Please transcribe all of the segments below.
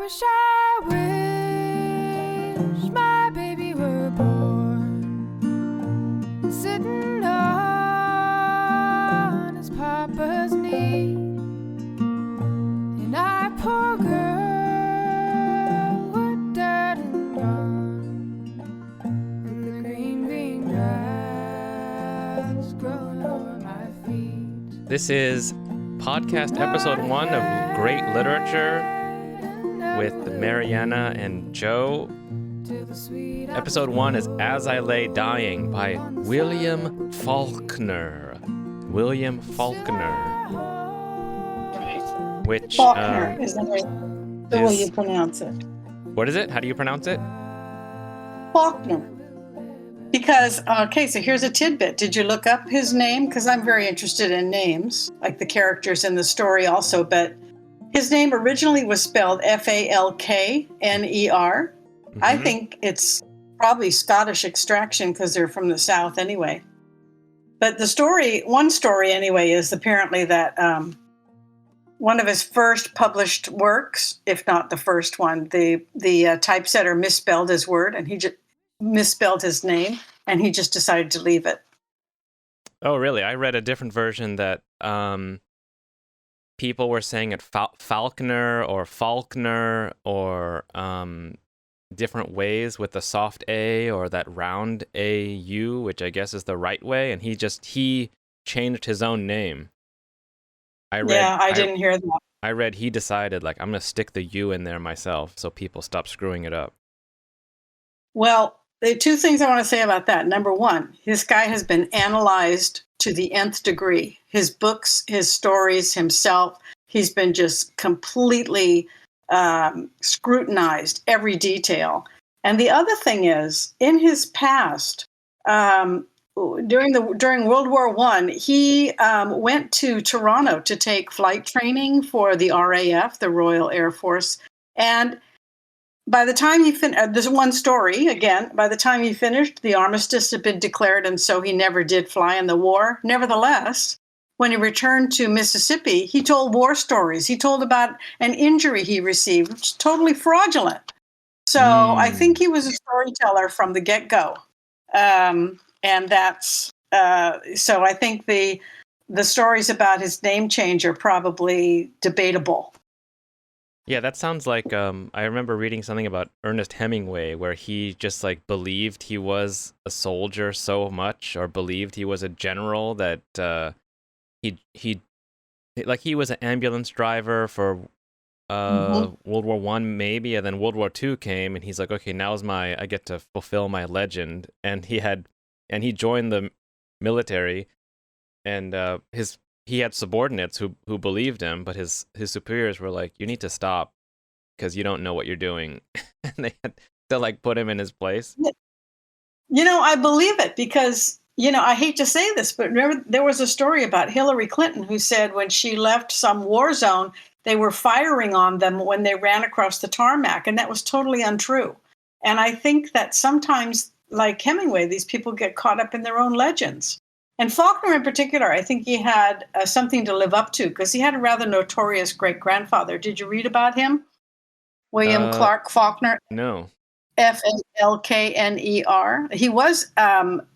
wish my baby were born sitting on his papa's knee, and I, poor girl, were dead and gone, and the green, green grass growing over my feet. This is podcast episode 1 of Great Literature with Marianna and Joe. Episode 1 is As I Lay Dying by William Faulkner. William Faulkner. Which Faulkner is the way you pronounce it. What is it? How do you pronounce it? Faulkner. Because, okay, so here's a tidbit. Did you look up his name? Because I'm very interested in names, like the characters in the story also, but his name originally was spelled Falkner. Mm-hmm. I think it's probably Scottish extraction because they're from the South anyway. But one story anyway, is apparently that one of his first published works, if not the first one, the typesetter misspelled his word and he just misspelled his name and he just decided to leave it. Oh, really? I read a different version that people were saying it Faulkner or different ways with the soft A or that round AU, which I guess is the right way, and he changed his own name. I didn't hear that. I read he decided, like, I'm going to stick the U in there myself so people stop screwing it up. Well, there are two things I want to say about that. Number one, this guy has been analyzed to the nth degree. His books, his stories, himself, he's been just completely scrutinized, every detail. And the other thing is, in his past, during World War I, he went to Toronto to take flight training for the RAF, the Royal Air Force. And by the time he finished, there's one story, again, by the time he finished, the armistice had been declared, and so he never did fly in the war. Nevertheless, when he returned to Mississippi, he told war stories. He told about an injury he received, which is totally fraudulent. So I think he was a storyteller from the get-go. And that's, so I think the stories about his name change are probably debatable. Yeah, that sounds like, I remember reading something about Ernest Hemingway where he just like believed he was a soldier so much, or believed he was a general, that he was an ambulance driver for World War I maybe, and then World War II came and he's like, okay, I get to fulfill my legend. And he joined the military, and he had subordinates who believed him, but his superiors were like, you need to stop because you don't know what you're doing. And they had to like put him in his place. I believe it because, I hate to say this, but remember there was a story about Hillary Clinton who said when she left some war zone, they were firing on them when they ran across the tarmac. And that was totally untrue. And I think that sometimes, like Hemingway, these people get caught up in their own legends. And Faulkner in particular, I think he had something to live up to because he had a rather notorious great-grandfather. Did you read about him? William Clark Faulkner? No. Falkner. He was an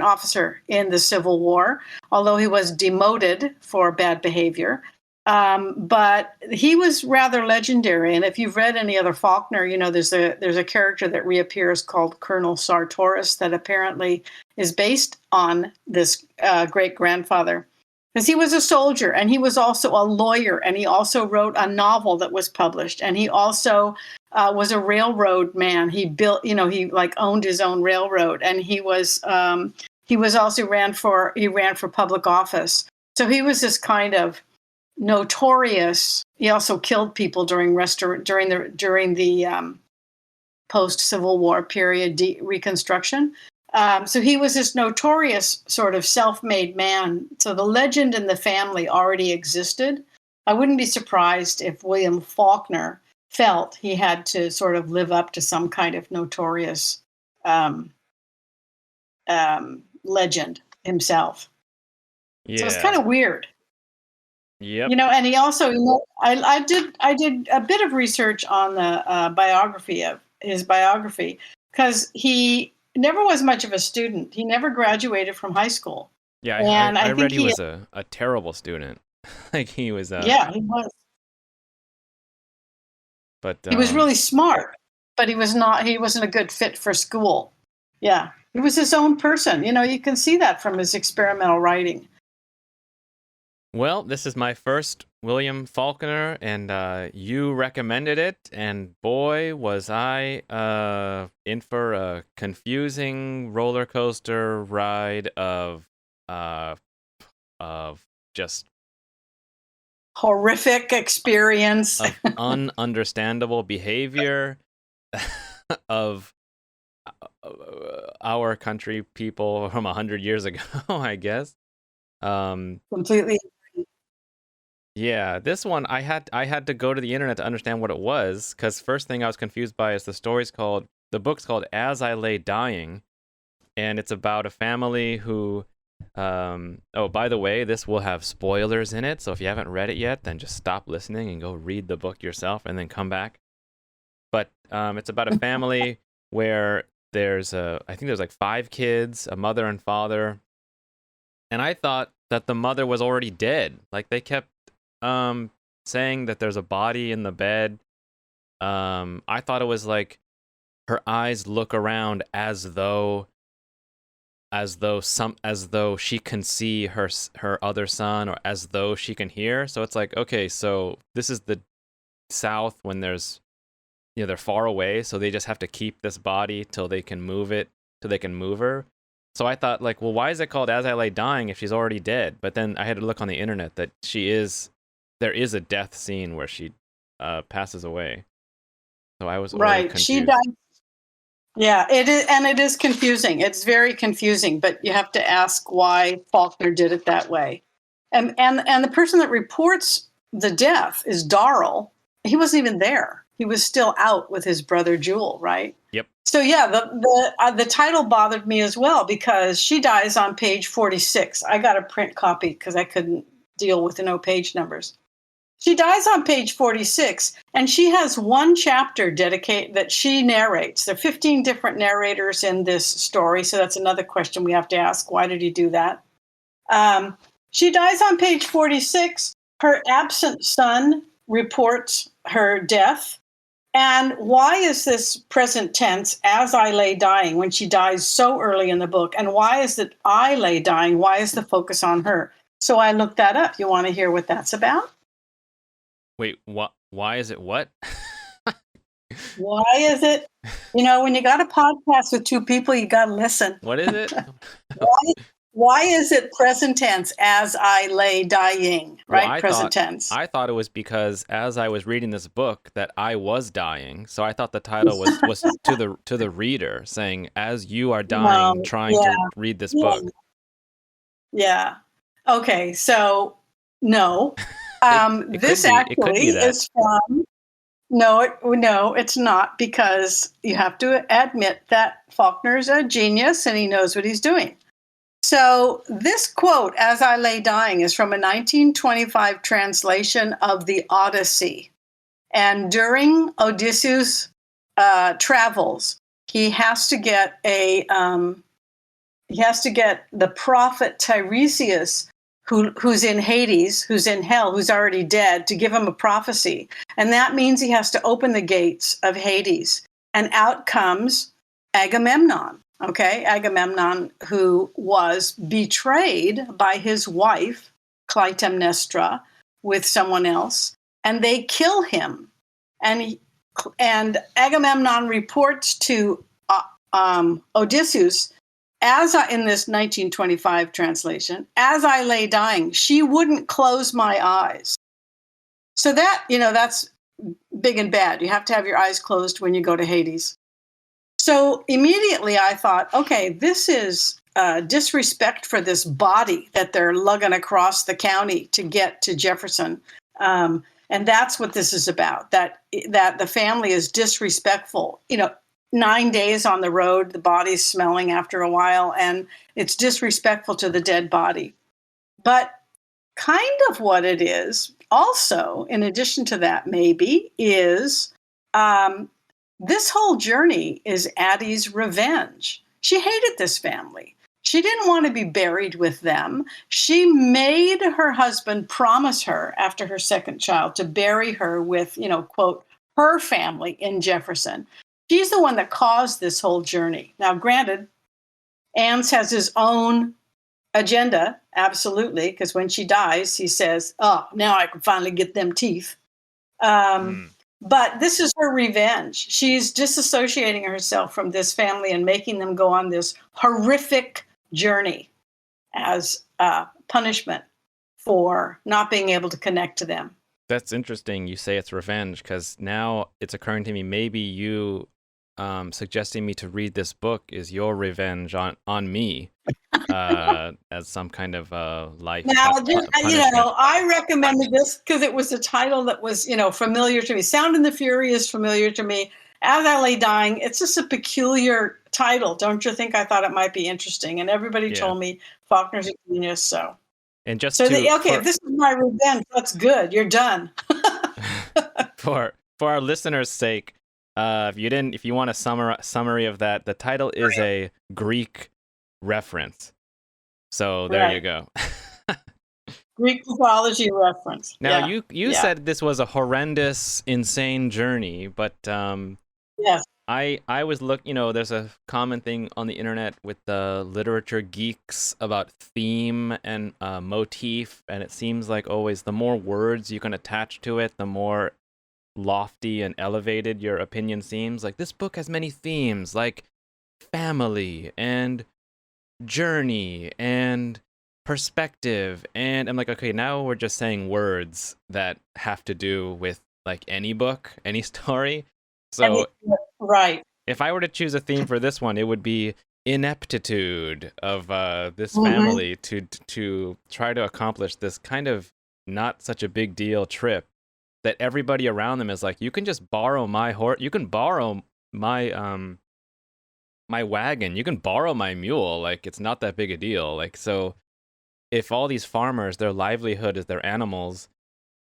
officer in the Civil War, although he was demoted for bad behavior. But he was rather legendary. And if you've read any other Faulkner, there's a character that reappears called Colonel Sartoris that apparently is based on this great-grandfather. Because he was a soldier and he was also a lawyer, and he also wrote a novel that was published, and he also was a railroad man. He built, he like owned his own railroad, and he also ran for public office. So he was this kind of notorious. He also killed people during the post-Civil War period, Reconstruction. So he was this notorious sort of self-made man. So the legend in the family already existed. I wouldn't be surprised if William Faulkner felt he had to sort of live up to some kind of notorious legend himself. Yeah. So it's kind of weird. Yep. And he also, I did a bit of research on the biography of his biography, because he never was much of a student. He never graduated from high school. Yeah, And I I think read he was a terrible student. Like he was yeah, he was. but He was really smart, but he wasn't a good fit for school. Yeah. He was his own person. You can see that from his experimental writing. well, this is my first William Faulkner, and you recommended it, and boy, was I in for a confusing roller coaster ride of just Horrific experience. of ununderstandable behavior of our country people from 100 years ago, I guess. Completely. Yeah, this one I had to go to the internet to understand what it was, because first thing I was confused by is the book's called As I Lay Dying, and it's about a family who oh, by the way, this will have spoilers in it, so if you haven't read it yet, then just stop listening and go read the book yourself and then come back. But it's about a family where I think there's like 5 kids, a mother and father, and I thought that the mother was already dead. Like they kept saying that there's a body in the bed. I thought it was like her eyes look around as though she can see her other son, or as though she can hear. So it's like, okay, so this is the South when there's they're far away, so they just have to keep this body till they can move her. So I thought, like, well, why is it called As I Lay Dying if she's already dead? But then I had to look on the internet that there is a death scene where she passes away. So I was Right. confused. She died. Yeah, it is, and it is confusing. It's very confusing, but you have to ask why Faulkner did it that way. And the person that reports the death is Darrell. He wasn't even there. He was still out with his brother Jewel, right? Yep. So yeah, the title bothered me as well, because she dies on page 46. I got a print copy because I couldn't deal with the no page numbers. She dies on page 46, and she has one chapter dedicated that she narrates. There are 15 different narrators in this story, so that's another question we have to ask. Why did he do that? She dies on page 46. Her absent son reports her death. And why is this present tense, as I lay dying, when she dies so early in the book? And why is it I lay dying? Why is the focus on her? So I looked that up. You want to hear what that's about? Wait, what? Why is it what? Why is it? When you got a podcast with 2 people, you got to listen. What is it? Why is it present tense, as I lay dying, right? Well, Present tense. I thought it was because as I was reading this book that I was dying. So I thought the title was to the reader, saying, as you are dying, trying to read this book. Yeah. Okay. So no. This actually is from. No, it's not, because you have to admit that Faulkner's a genius and he knows what he's doing. So this quote, as I lay dying, is from a 1925 translation of the Odyssey. And during Odysseus' travels, he has to get the prophet Tiresias, who's in Hades, who's in hell, who's already dead, to give him a prophecy. And that means he has to open the gates of Hades. And out comes Agamemnon. Okay, Agamemnon, who was betrayed by his wife, Clytemnestra, with someone else, and they kill him. And Agamemnon reports to Odysseus, in this 1925 translation, as I lay dying, she wouldn't close my eyes. So that's big and bad. You have to have your eyes closed when you go to Hades. So immediately I thought, okay, this is disrespect for this body that they're lugging across the county to get to Jefferson. And that's what this is about, that the family is disrespectful. 9 days on the road, the body's smelling after a while, and it's disrespectful to the dead body. But kind of what it is, also, in addition to that, maybe, is this whole journey is Addie's revenge. She hated this family. She didn't want to be buried with them. She made her husband promise her after her second child to bury her with, quote, her family in Jefferson. She's the one that caused this whole journey. Now, granted, Ann's has his own agenda, absolutely, because when she dies, he says, oh, now I can finally get them teeth. But this is her revenge. She's disassociating herself from this family and making them go on this horrific journey as punishment for not being able to connect to them. That's interesting. You say it's revenge, because now it's occurring to me, maybe you suggesting me to read this book is your revenge on me as some kind of life. Now, I recommended this because it was a title that was, familiar to me. Sound and the Fury is familiar to me. As I Lay Dying, it's just a peculiar title. Don't you think? I thought it might be interesting. And everybody told me Faulkner's a genius. So, and just if this is my revenge, that's good. You're done. For our listeners' sake, if you want a summary of that, the title is a Greek reference. So there you go. Greek mythology reference. Now you said this was a horrendous, insane journey, but yes, I was there's a common thing on the internet with the literature geeks about theme and motif, and it seems like always the more words you can attach to it, the more lofty and elevated your opinion seems. Like, this book has many themes, like family and journey and perspective, and I'm like, okay, now we're just saying words that have to do with like any book, any story. So right, if I were to choose a theme for this one, it would be ineptitude of this family to try to accomplish this kind of not such a big deal trip that everybody around them is like, you can just borrow my horse, you can borrow my my wagon, you can borrow my mule, like it's not that big a deal. Like, so if all these farmers, their livelihood is their animals,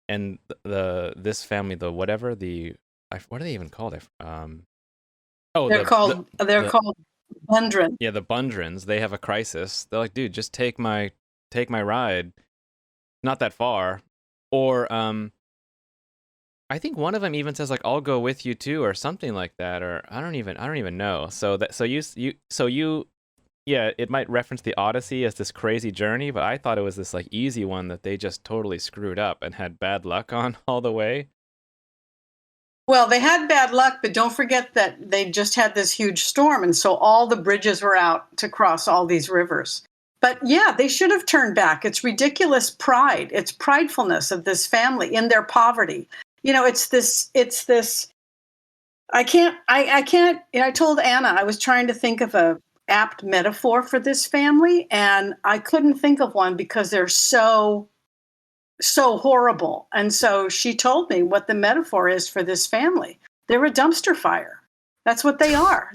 and this family, what are they even called? They're called Bundren. Yeah, the Bundrens. They have a crisis. They're like, dude, just take my ride, not that far. Or I think one of them even says like, I'll go with you too, or something like that, or I don't even know. It might reference the Odyssey as this crazy journey, but I thought it was this like easy one that they just totally screwed up and had bad luck on all the way. Well, they had bad luck, but don't forget that they just had this huge storm, and so all the bridges were out to cross all these rivers. But yeah, they should have turned back. It's ridiculous pride. It's pridefulness of this family in their poverty. It's this, I told Anna, I was trying to think of a apt metaphor for this family, and I couldn't think of one because they're so horrible. And so she told me what the metaphor is for this family. They're a dumpster fire. That's what they are.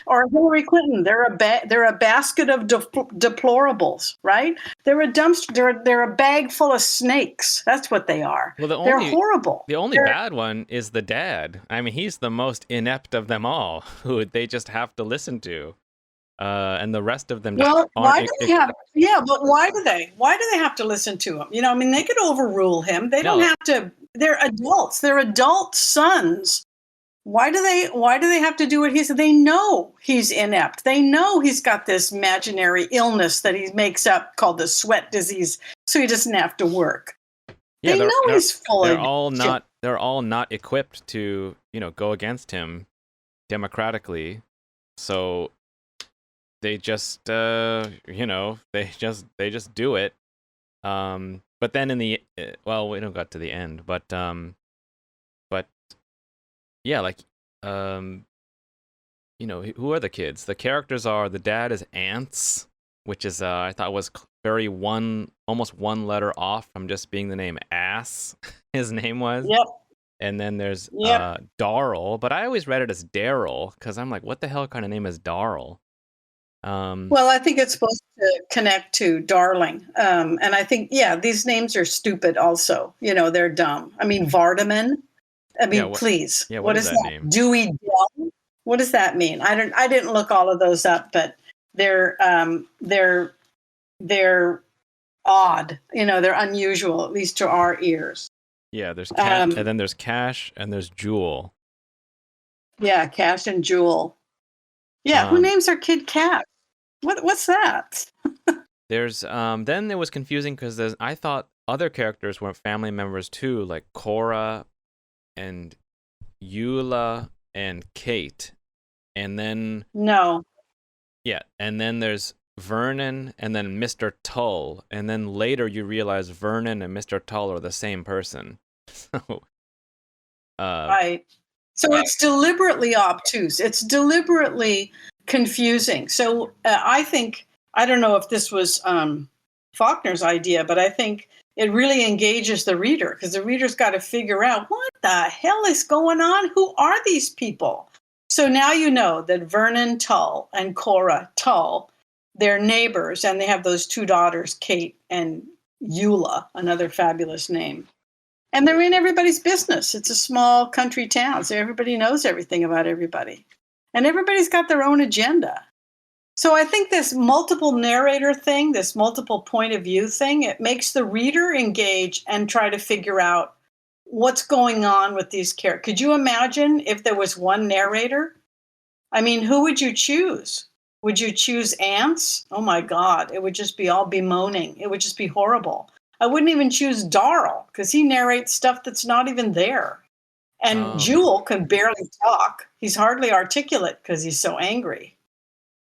Or Hillary Clinton. They're a basket of deplorables, right? They're a dumpster. They're a bag full of snakes. That's what they are. Well, they're horrible. The only bad one is the dad. I mean, he's the most inept of them all, who they just have to listen to. And the rest of them. But why do they? Why do they have to listen to him? They could overrule him. They don't have to. They're adults. They're adult sons. Why do they have to do what he said? They know he's inept. They know he's got this imaginary illness that he makes up called the sweat disease, so he doesn't have to work. Yeah, they know he's full of shit. They're all not equipped to, go against him democratically. So they just they just do it. But then we don't got to the end, but yeah, like, who are the kids? The characters are, the dad is Ants, which is, I thought was almost one letter off from just being the name Ass. His name was. Yep. And then there's Darrell, but I always read it as Daryl, because I'm like, what the hell kind of name is Darrell? Well, I think it's supposed to connect to darling. And I think, yeah, these names are stupid also. They're dumb. I mean, Vardaman. I Yeah, mean, please. what What is is that that? name? Dewey Dell? What does that mean? I didn't look all of those up, but they're odd. They're unusual, at least to our ears. Yeah, there's Cash, and Um, then there's Cash, and there's Jewel. yeah, Cash and Jewel. Yeah, who Um, names their kid Cash? What's that? there's then it was confusing because I thought other characters were family members too, like Cora and Eula and Kate, and then No. yeah, and then there's Vernon and then Mr. Tull, and then later you realize Vernon and Mr. Tull are the same person. So, Right. So it's deliberately obtuse. It's deliberately confusing. So I don't know if this was Faulkner's idea, but I think it really engages the reader because the reader's got to figure out what the hell is going on? Who are these people? So now you know that Vernon Tull and Cora Tull, they're neighbors, and they have those two daughters, Kate and Eula, another fabulous name. And they're in everybody's business. It's a small country town, so everybody knows everything about everybody. And everybody's got their own agenda. So I think this multiple narrator thing, this multiple point of view thing, it makes the reader engage and try to figure out what's going on with these characters. Could you imagine if there was one narrator? I mean, who would you choose? Would you choose ants? Oh my God, it would just be all bemoaning. It would just be horrible. I wouldn't even choose Darl because he narrates stuff that's not even there. And Jewel can barely talk. He's hardly articulate because he's so angry.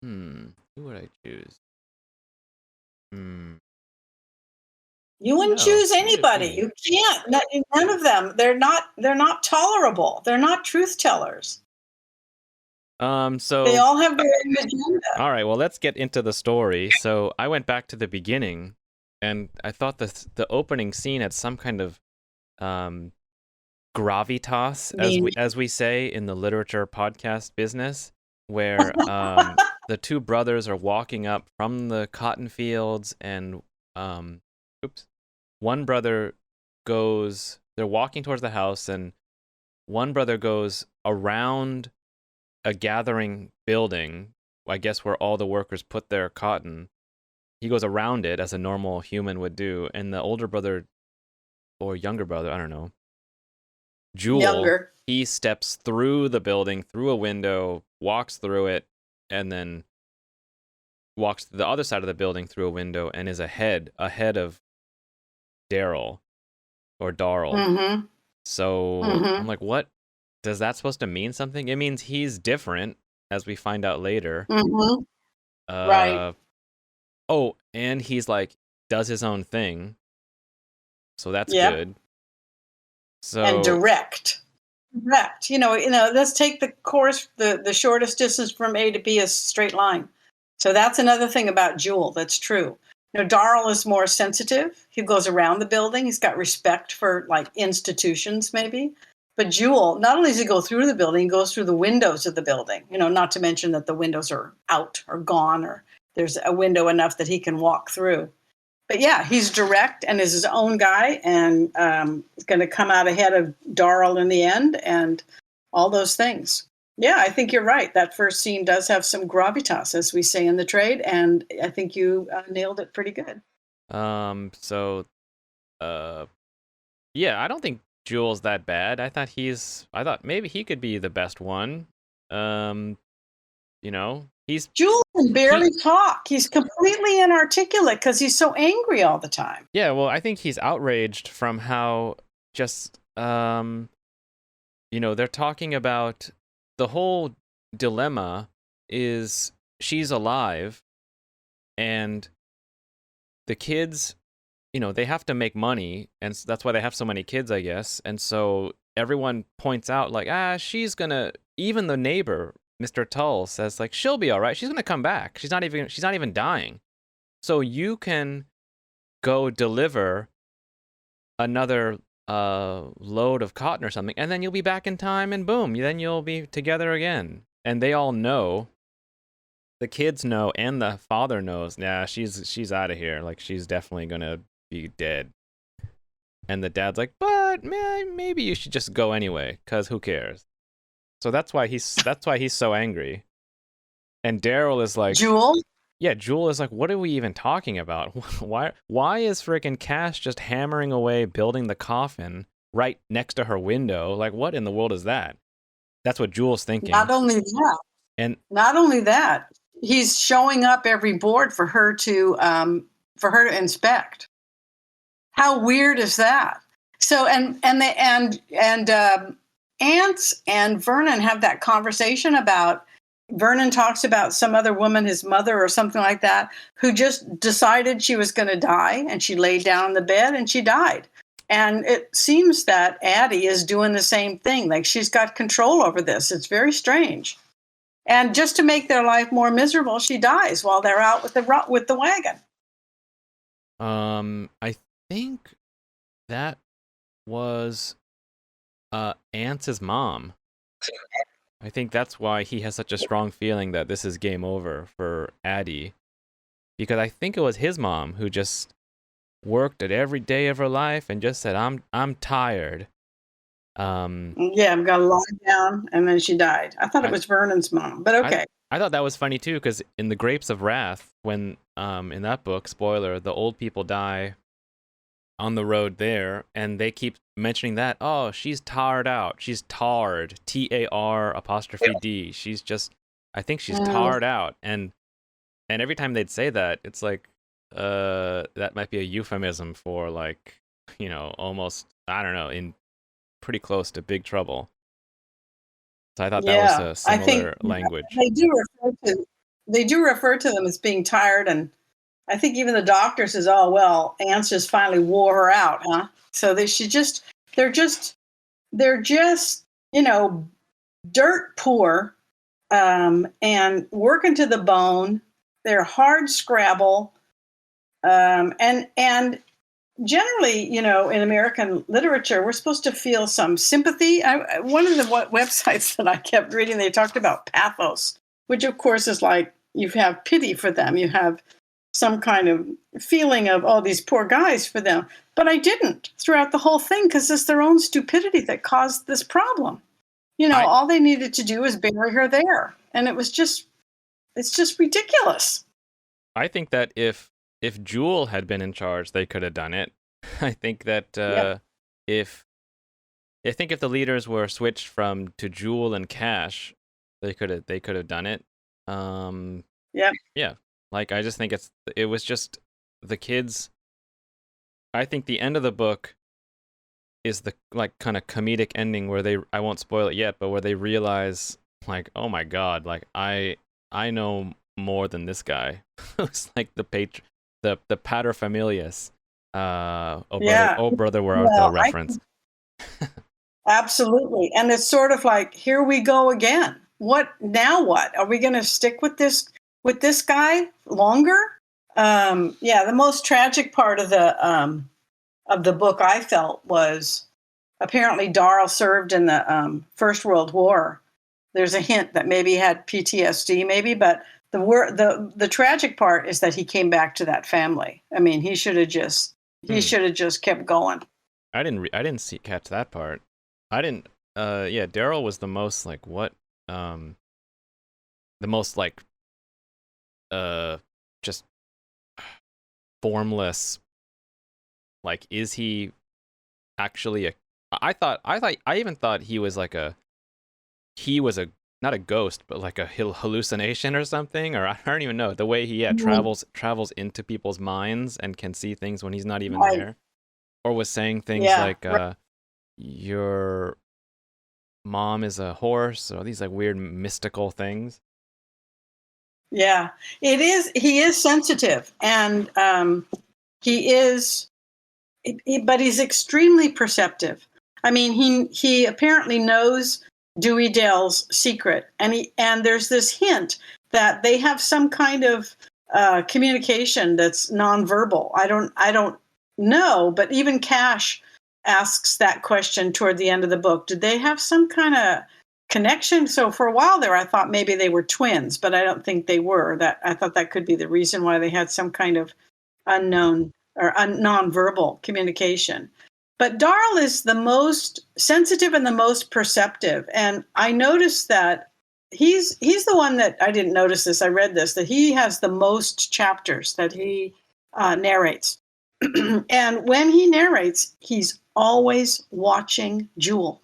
who would I choose? You wouldn't No, choose leave it to anybody. me. You can't. None of them. They're not tolerable. They're not truth tellers. So They all have their own agenda. all right, well, let's get into the story. So I went back to the beginning, and I thought the opening scene had some kind of gravitas, as we say in the literature podcast business, where the two brothers are walking up from the cotton fields, and one brother they're walking towards the house, and one brother goes around a gathering building, I guess where all the workers put their cotton. He goes around it as a normal human would do, and the older brother or younger brother, I don't know, Jewel, Younger. he steps through the building, through a window, walks through it, and then walks to the other side of the building through a window and is ahead of Daryl or Darl. Mm-hmm. So Mm-hmm. I'm like, what? Does that supposed to mean something? It means he's different, as we find out later. Mm-hmm. Right. Oh, and he's like, does his own thing. So that's Yep. good. So And direct. Let's take the course, the shortest distance from A to B is a straight line. So that's another thing about Jewel that's true. Darl is more sensitive. He goes around the building. He's got respect for like institutions, maybe. But Jewel, not only does he go through the building, he goes through the windows of the building. Not to mention that the windows are out or gone, or there's a window enough that he can walk through. But yeah, he's direct and is his own guy, and is going to come out ahead of Darl in the end, and all those things. Yeah, I think you're right. That first scene does have some gravitas, as we say in the trade, and I think you nailed it pretty good. Yeah, I don't think Jewel's that bad. I thought maybe he could be the best one. Jewel can barely talk. He's completely inarticulate because he's so angry all the time. Yeah, well, I think he's outraged from how just they're talking about the whole dilemma is she's alive, and the kids, they have to make money, and that's why they have so many kids, I guess. And so everyone points out like, she's gonna, even the neighbor, Mr. Tull, says like, she'll be all right. She's gonna come back. She's not even dying. So you can go deliver another load of cotton or something, and then you'll be back in time, and boom, then you'll be together again. And they all know the kids know and the father knows. Yeah, she's out of here. Like she's definitely gonna be dead. And the dad's like, but man, maybe you should just go anyway, cause who cares? So that's why he's so angry. And Daryl is like, Jewel? yeah, Jewel is like, what are we even talking about? Why is freaking Cash just hammering away building the coffin right next to her window? Like, what in the world is that? That's what Jewel's thinking. Not only that, he's showing up every board for her to inspect. How weird is that? So Ants and Vernon have that conversation about. Vernon talks about some other woman, his mother or something like that, who just decided she was going to die, and she laid down in the bed and she died. And it seems that Addie is doing the same thing. Like she's got control over this. It's very strange. And just to make their life more miserable, she dies while they're out with the wagon. I think that was Ants' mom. I think that's why he has such a strong feeling that this is game over for Addie. Because I think it was his mom who just worked at every day of her life and just said, I'm tired. Yeah, I'm gonna lie down, and then she died. I thought it was Vernon's mom, but okay. I thought that was funny too, because in the Grapes of Wrath, when in that book, spoiler, the old people die on the road there, and they keep mentioning that, oh, she's tarred out. She's tarred. TAR''D. She's just, I think she's tarred out. And every time they'd say that, it's like, that might be a euphemism for like, almost, I don't know, in pretty close to big trouble. So I thought that was a similar language. They do refer to them as being tired, and I think even the doctor says, "Oh well, Ants just finally wore her out, huh?" So they're just dirt poor, and working to the bone. They're hard scrabble, and generally, in American literature, we're supposed to feel some sympathy. One of the websites that I kept reading, they talked about pathos, which of course is like you have pity for them. You have some kind of feeling of, oh, these poor guys for them. But I didn't throughout the whole thing, because it's their own stupidity that caused this problem. All they needed to do is bury her there. And it's just ridiculous. I think that if Jewel had been in charge, they could have done it. I think that if the leaders were switched to Jewel and Cash, they could have done it. Yeah. Like I just think it was just the kids. I think the end of the book is the like kind of comedic ending where I won't spoil it yet, but where they realize like, oh my god, like I know more than this guy. It's like the paterfamilias. Oh brother, where art thou reference. Absolutely. And it's sort of like, here we go again. What are we going to stick with this guy longer? The most tragic part of the book, I felt, was apparently Darl served in the First World War. There's a hint that maybe he had PTSD, maybe, but the tragic part is that he came back to that family. I mean, he should have just kept going. I didn't catch that part. I didn't. Daryl was the most like what? The most like just formless. Like, is he actually I even thought he was like not a ghost, but like a hallucination or something, or I don't even know. The way he travels into people's minds and can see things when he's not even there, or was saying things like your mom is a horse, or these like weird mystical things. Yeah, it is. He is sensitive, and he is, but he's extremely perceptive. I mean, he apparently knows Dewey Dale's secret, and there's this hint that they have some kind of communication that's nonverbal. I don't know, but even Cash asks that question toward the end of the book. Did they have some kind of connection. So for a while there, I thought maybe they were twins, but I don't think they were. That I thought that could be the reason why they had some kind of unknown or nonverbal communication. But Darl is the most sensitive and the most perceptive. And I noticed that he's the one that I didn't notice this. I read this, that he has the most chapters that he narrates. And when he narrates, he's always watching Jewel.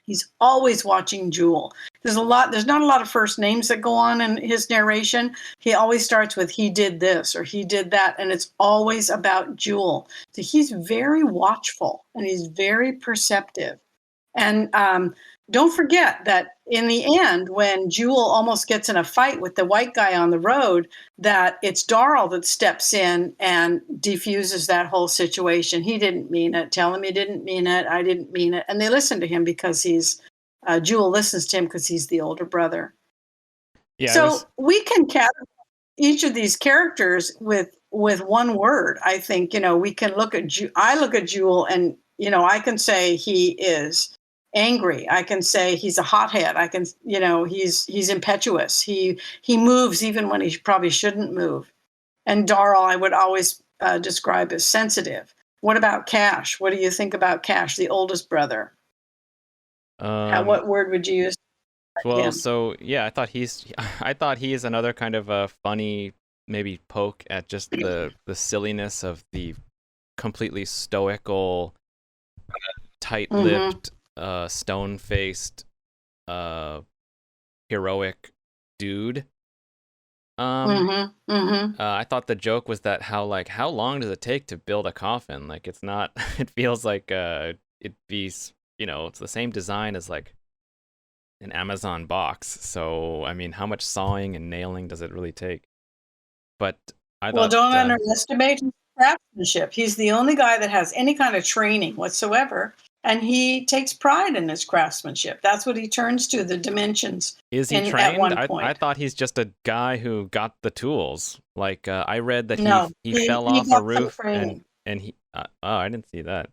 He's always watching Jewel. There's not a lot of first names that go on in his narration. He always starts with he did this or he did that, and it's always about Jewel. So he's very watchful and he's very perceptive. And don't forget that in the end, when Jewel almost gets in a fight with the white guy on the road, that it's Darl that steps in and defuses that whole situation. He didn't mean it. Tell him he didn't mean it. I didn't mean it. And they listen to him because Jewel listens to him because he's the older brother. Yeah. So we can categorize each of these characters with one word. I think, we can look at, I look at Jewel and, I can say he is angry. I can say he's a hothead. I can, he's impetuous. He moves even when he probably shouldn't move. And Darl, I would always describe as sensitive. What about Cash? What do you think about Cash, the oldest brother? What word would you use? Well, so yeah, I thought he's another kind of a funny maybe poke at just the silliness of the completely stoical, tight-lipped, stone-faced, heroic dude. I thought the joke was that how long does it take to build a coffin? Like it's not. It feels like it'd be it's the same design as like an Amazon box. So I mean, how much sawing and nailing does it really take? But I thought, don't underestimate his craftsmanship. He's the only guy that has any kind of training whatsoever. And he takes pride in his craftsmanship. That's what he turns to, the dimensions. Is he trained? I thought he's just a guy who got the tools. Like I read that he fell off a roof and he. I didn't see that.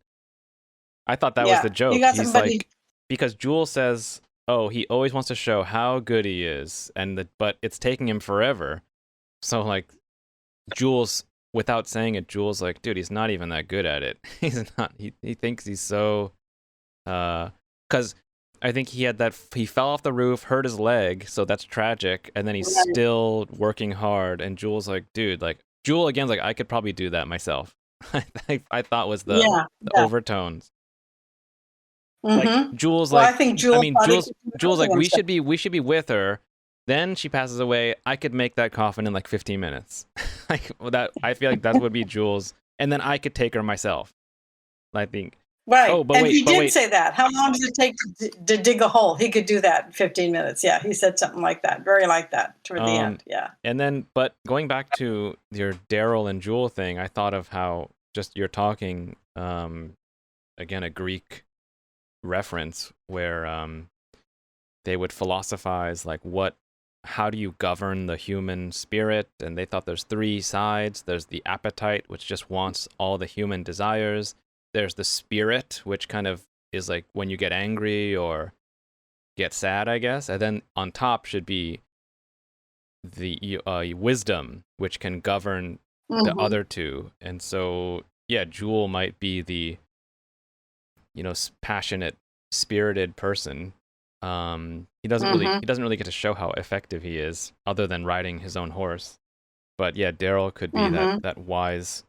I thought that was the joke. He's like, because Jewel says, "Oh, he always wants to show how good he is," but it's taking him forever. So like, Jewel's, without saying it, Jewel's like, dude, he's not even that good at it. He's not. He thinks he's so. Because I think he fell off the roof, hurt his leg, so that's tragic, and then he's still working hard. And Jewel's like, dude, like Jewel again's like, I could probably do that myself. I thought was the overtones. Like Jewel's like, Jewel's like, we should be with her. Then she passes away. I could make that coffin in like 15 minutes. Like I feel like that would be Jewel's, and then I could take her myself. I think. Right. Oh, but he did say that. How long does it take to dig a hole? He could do that in 15 minutes. Yeah, he said something like that. Very like that toward the end. Yeah. And then, but going back to your Daryl and Jewel thing, I thought of how just you're talking, again, a Greek reference where they would philosophize like how do you govern the human spirit? And they thought there's three sides. There's the appetite, which just wants all the human desires. There's the spirit, which kind of is like when you get angry or get sad, I guess. And then on top should be the wisdom, which can govern the other two. And so, yeah, Jewel might be the, passionate, spirited person. He doesn't really get to show how effective he is, other than riding his own horse. But yeah, Daryl could be that wise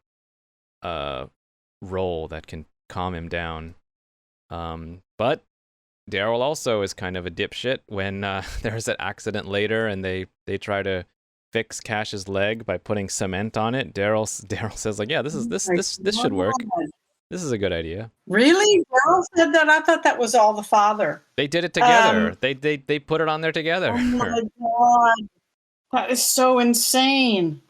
role that can calm him down. But Daryl also is kind of a dipshit when there's an accident later and they try to fix Cash's leg by putting cement on it. Daryl says like, yeah, this should work. This is a good idea. Really? Daryl said that? I thought that was all the father. They did it together. They put it on there together. Oh my God. That is so insane.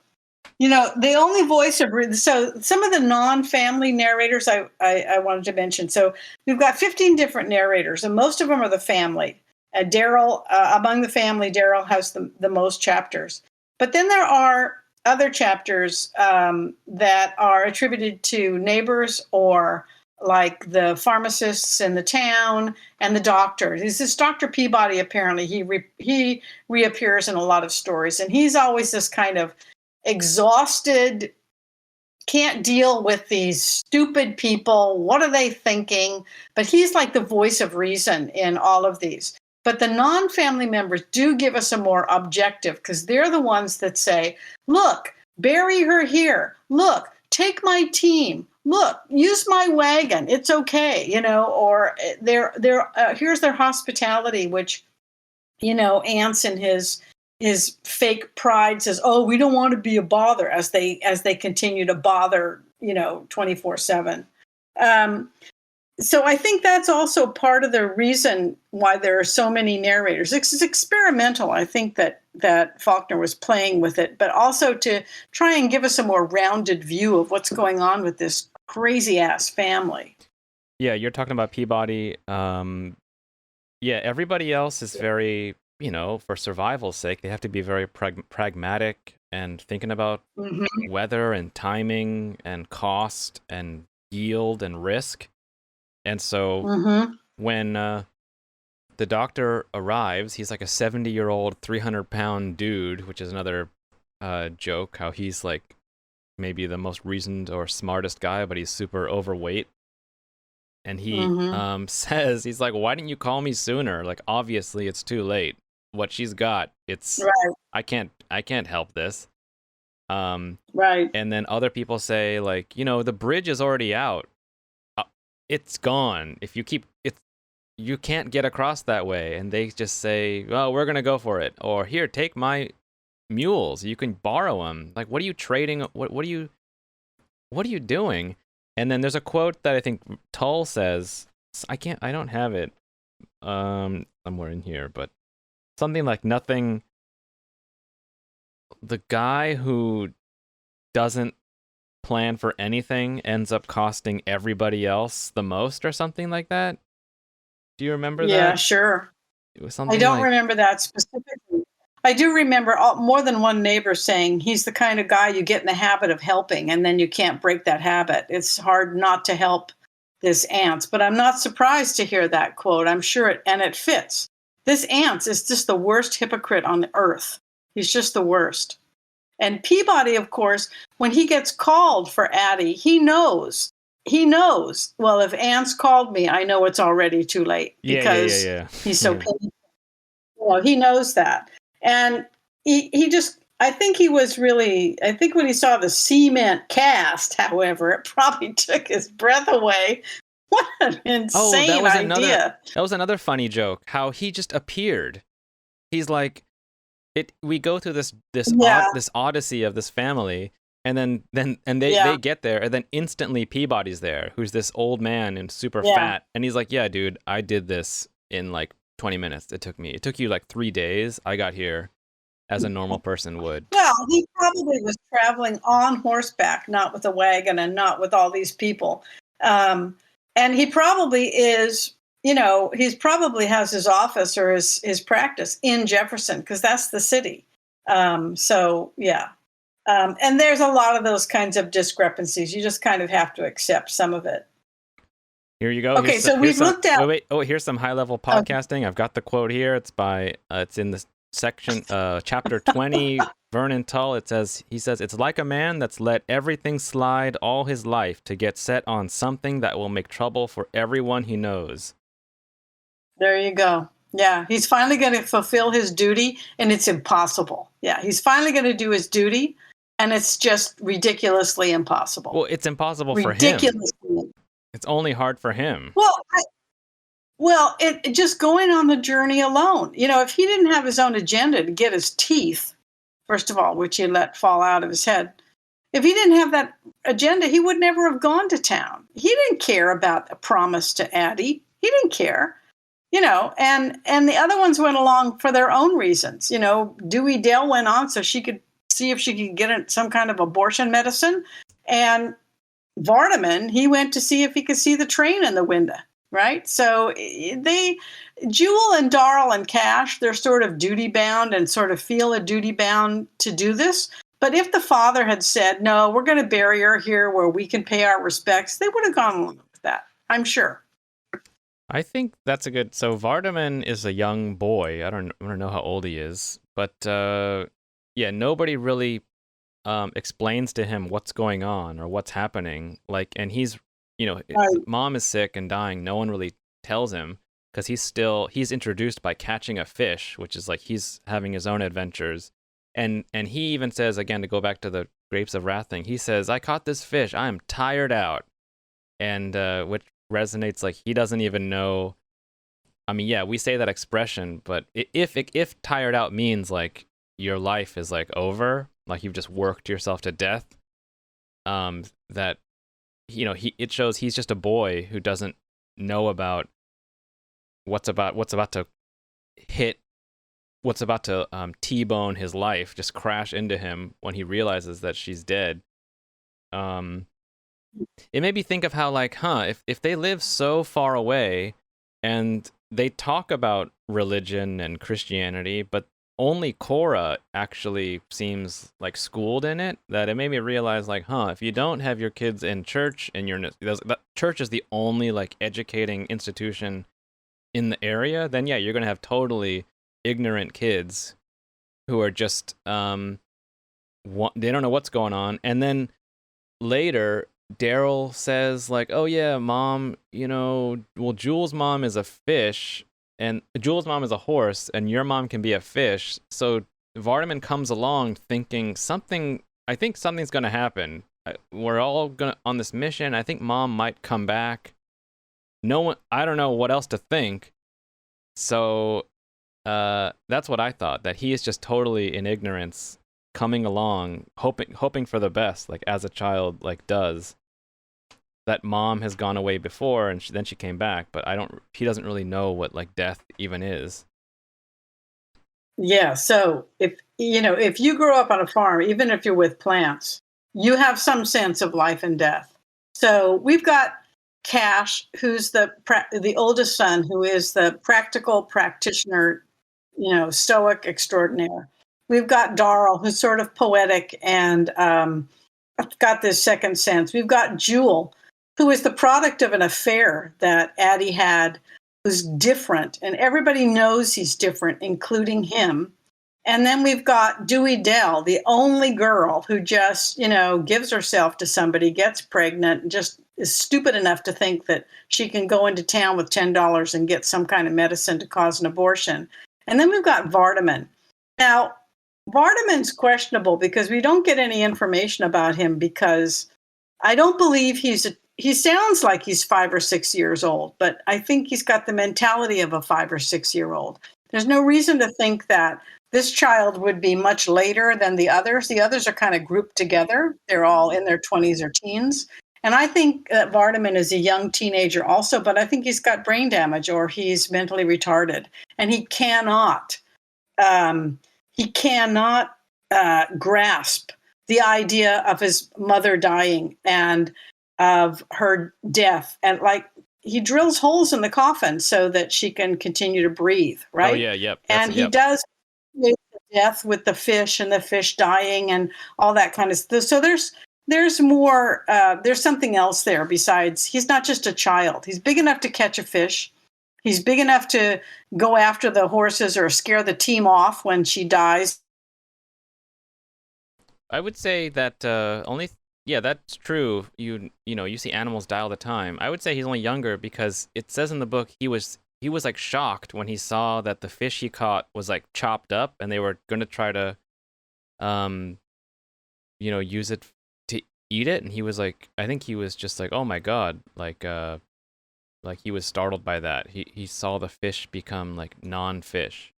The only voice so some of the non-family narrators I wanted to mention. So we've got 15 different narrators, and most of them are the family. Daryl, among the family, Daryl has the most chapters. But then there are other chapters that are attributed to neighbors or like the pharmacists in the town and the doctor. He's this Dr. Peabody. Apparently, he reappears in a lot of stories, and he's always this kind of exhausted, can't deal with these stupid people. What are they thinking? But he's like the voice of reason in all of these. But the non-family members do give us a more objective, because they're the ones that say, look, bury her here. Look, take my team. Look, use my wagon. It's okay, or here's their hospitality, which, Ants in his fake pride says, oh, we don't want to be a bother, as they continue to bother, 24/7. So I think that's also part of the reason why there are so many narrators. It's experimental. I think that Faulkner was playing with it, but also to try and give us a more rounded view of what's going on with this crazy ass family. Yeah, you're talking about Peabody. Everybody else is very, for survival's sake, they have to be very pragmatic and thinking about weather and timing and cost and yield and risk. And so when the doctor arrives, he's like a 70-year-old, 300-pound dude, which is another joke, how he's like maybe the most reasoned or smartest guy, but he's super overweight. And he says, he's like, why didn't you call me sooner? Like, obviously it's too late. What she's got, it's right. I can't help this. Right. And then other people say, like, the bridge is already out. It's gone. If you keep it, you can't get across that way. And they just say, well, we're going to go for it. Or here, take my mules. You can borrow them. Like, what are you trading? What are you doing? And then there's a quote that I think Tull says, I don't have it somewhere in here, but something like nothing. The guy who doesn't plan for anything ends up costing everybody else the most, or something like that. Do you remember that? Yeah, sure. It was something. I don't remember that specifically. I do remember more than one neighbor saying he's the kind of guy you get in the habit of helping, and then you can't break that habit. It's hard not to help this Ants, but I'm not surprised to hear that quote. I'm sure it fits. This Ants is just the worst hypocrite on the earth. He's just the worst. And Peabody, of course, when he gets called for Addie, he knows. Well, if Ants called me, I know it's already too late, because he's so painful. He knows that. And he just, I think when he saw the cement cast, however, it probably took his breath away. What an insane idea. That was another funny joke, how he just appeared. He's like, we go through this odyssey of this family, and then they get there, and then instantly Peabody's there, who's this old man and super fat, and he's like, yeah, dude, I did this in like 20 minutes. It took you like 3 days. I got here as a normal person would. Well, he probably was traveling on horseback, not with a wagon and not with all these people. And he probably is, he probably has his office or his practice in Jefferson, because that's the city. And there's a lot of those kinds of discrepancies. You just kind of have to accept some of it. Here you go. Okay, so we've looked at. Wait. Oh, here's some high-level podcasting. I've got the quote here. It's by. It's in the section, chapter 20. Vernon Tull. He says, it's like a man that's let everything slide all his life to get set on something that will make trouble for everyone he knows. There you go. Yeah, he's finally going to fulfill his duty, and it's impossible. Yeah, he's finally going to do his duty, and it's just ridiculously impossible. Well, it's impossible for him. It's only hard for him. Well, it just going on the journey alone. If he didn't have his own agenda to get his teeth, first of all, which he let fall out of his head, if he didn't have that agenda, he would never have gone to town. He didn't care about a promise to Addie. He didn't care. And the other ones went along for their own reasons. Dewey Dale went on so she could see if she could get some kind of abortion medicine. And Vardaman, he went to see if he could see the train in the window, right? So Jewel and Darl and Cash, they're sort of duty bound and sort of feel a duty bound to do this. But if the father had said, no, we're going to bury her here where we can pay our respects, they would have gone along with that. I'm sure. I think that's a good. So Vardaman is a young boy. I don't know how old he is, but yeah, nobody really explains to him what's going on or what's happening. Like, and he's, Right. mom is sick and dying. No one really tells him because he's introduced by catching a fish, which is like he's having his own adventures. And he even says, again, to go back to the Grapes of Wrath thing, he says, "I caught this fish. I am tired out," and which resonates. Like he doesn't even know. I mean, yeah, we say that expression, but if tired out means like your life is like over, like you've just worked yourself to death, that it shows he's just a boy who doesn't know about what's about to hit, what's about to T-bone his life, just crash into him when he realizes that she's dead. It made me think of how, like, if they live so far away and they talk about religion and Christianity, but only Cora actually seems like schooled in it, that it made me realize, like, if you don't have your kids in church and church is the only like educating institution in the area, then yeah, you're gonna have totally ignorant kids who are just they don't know what's going on. And then later Daryl says, like, "Oh yeah, mom, well, Jules' mom is a fish and Jules' mom is a horse and your mom can be a fish." So Vardaman comes along thinking I think something's going to happen. We're all going on this mission. I think mom might come back. I don't know what else to think. So that's what I thought, that he is just totally in ignorance, coming along, hoping for the best, like as a child like does. That mom has gone away before, and then she came back, but he doesn't really know what like death even is. Yeah. So if you grow up on a farm, even if you're with plants, you have some sense of life and death. So we've got Cash, who's the oldest son, who is the practical practitioner, stoic extraordinaire. We've got Darl, who's sort of poetic and got this second sense. We've got Jewel, who is the product of an affair that Addie had, who's different, and everybody knows he's different, including him. And then we've got Dewey Dell, the only girl who just, gives herself to somebody, gets pregnant, and just is stupid enough to think that she can go into town with $10 and get some kind of medicine to cause an abortion. And then we've got Vardaman. Now, Vardaman's questionable because we don't get any information about him, because I don't believe he sounds like he's 5 or 6 years old, but I think he's got the mentality of a 5 or 6 year old. There's no reason to think that this child would be much later than the others. The others are kind of grouped together. They're all in their 20s or teens. And I think that Vardaman is a young teenager also, but I think he's got brain damage or he's mentally retarded. And he cannot grasp the idea of his mother dying and of her death. And like, he drills holes in the coffin so that she can continue to breathe, right? Oh yeah, yep. And he does death with the fish and the fish dying and all that kind of stuff. So there's more, there's something else there besides, he's not just a child. He's big enough to catch a fish. He's big enough to go after the horses or scare the team off when she dies. I would say that that's true. You see animals die all the time. I would say he's only younger because it says in the book he was like shocked when he saw that the fish he caught was like chopped up and they were going to try to use it to eat it, and he was like, I think he was just like, oh my god, like he was startled by that. He saw the fish become like non-fish.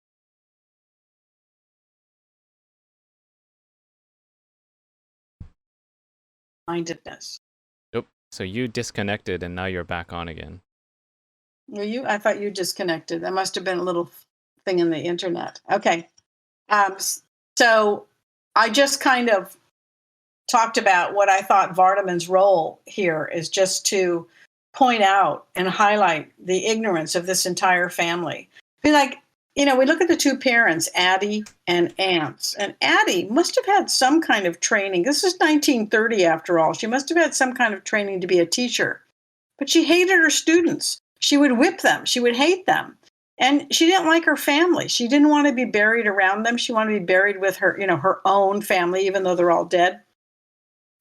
Mindedness. Nope. So you disconnected and now you're back on again. I thought you disconnected. That must have been a little thing in the internet. Okay. So I just kind of talked about what I thought Vardaman's role here is, just to point out and highlight the ignorance of this entire family. I mean, like, we look at the two parents, Addie and Ance, and Addie must have had some kind of training. This is 1930 after all. She must have had some kind of training to be a teacher. But she hated her students. She would whip them. She would hate them. And she didn't like her family. She didn't want to be buried around them. She wanted to be buried with her, her own family, even though they're all dead.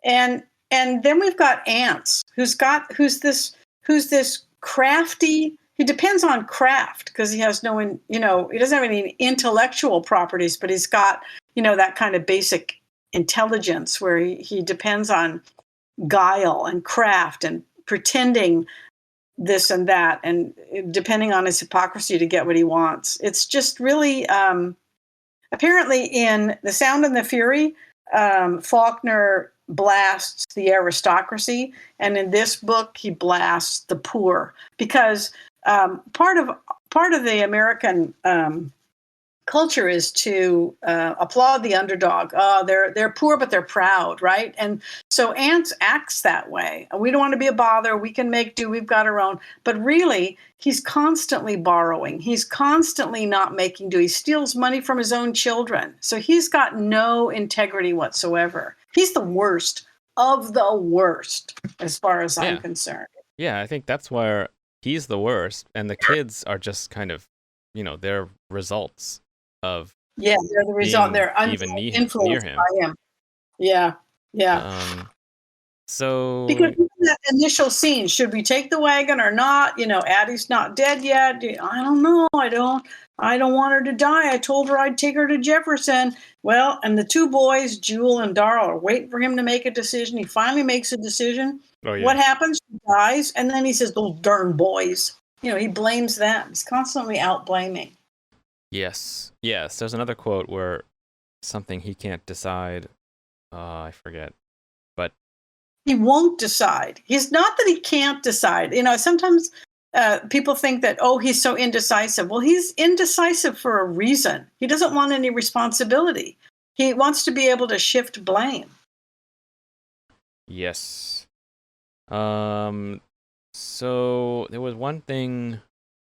And then we've got Ants, who's this crafty. He depends on craft because he has he doesn't have any intellectual properties, but he's got, that kind of basic intelligence where he depends on guile and craft and pretending this and that, and depending on his hypocrisy to get what he wants. It's just really, apparently in The Sound and the Fury, Faulkner blasts the aristocracy, and in this book he blasts the poor, because part of the American culture is to applaud the underdog. Oh, they're poor, but they're proud, right? And so Ants acts that way. We don't want to be a bother. We can make do. We've got our own. But really, he's constantly borrowing. He's constantly not making do. He steals money from his own children. So he's got no integrity whatsoever. He's the worst of the worst, as far as I'm concerned. Yeah, I think that's where he's the worst, and the kids are just kind of, they're results of they're the result. They're influenced near him. by him. Yeah. So because that initial scene, should we take the wagon or not? Addie's not dead yet. I don't know. I don't want her to die. I told her I'd take her to Jefferson. Well, and the two boys, Jewel and Darl, are waiting for him to make a decision. He finally makes a decision. Oh, yeah. What happens? She dies, and then he says, "Those darn boys." He blames them. He's constantly out blaming. Yes. There's another quote where something he can't decide. I forget, but he won't decide. He's not that he can't decide. Sometimes people think that, he's so indecisive. Well, he's indecisive for a reason. He doesn't want any responsibility. He wants to be able to shift blame. Yes. So there was one thing.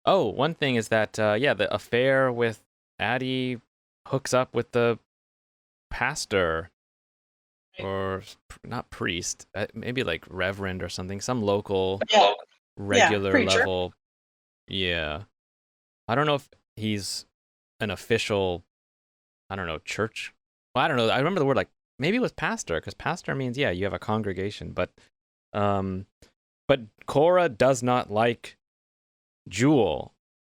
Oh, one thing is that, the affair with Addie hooks up with the pastor, or not priest, maybe like reverend or something, some local regular level. Yeah. I don't know if he's an official, church. Well, I don't know. I remember the word, like, maybe it was pastor, because pastor means, you have a congregation. But Cora does not like Jewel,